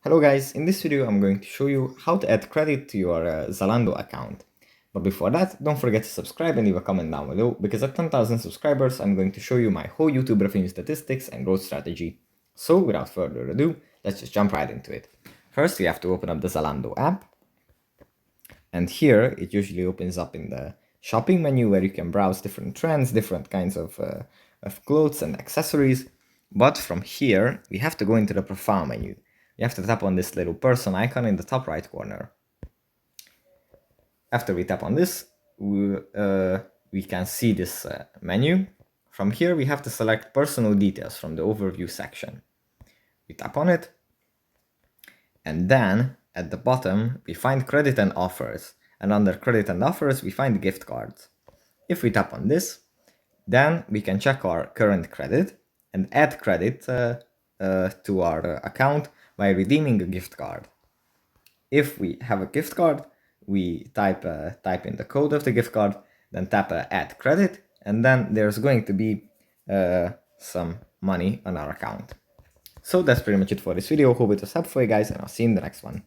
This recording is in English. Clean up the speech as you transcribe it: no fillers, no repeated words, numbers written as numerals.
Hello guys, in this video I'm going to show you how to add credit to your Zalando account. But before that, don't forget to subscribe and leave a comment down below, because at 10,000 subscribers I'm going to show you my whole YouTube revenue statistics and growth strategy. So without further ado, let's just jump right into it. First we have to open up the Zalando app. And here it usually opens up in the shopping menu where you can browse different trends, different kinds of clothes and accessories. But from here, we have to go into the profile menu. You have to tap on this little person icon in the top right corner. After we tap on this, we can see this menu. From here, we have to select personal details from the overview section. We tap on it, and then at the bottom, we find credit and offers. And under credit and offers, we find gift cards. If we tap on this, then we can check our current credit and add credit to our account by redeeming a gift card. If we have a gift card, we type in the code of the gift card, then tap add credit, and then there's going to be some money on our account. So that's pretty much it for this video. Hope it was helpful for you guys, and I'll see you in the next one.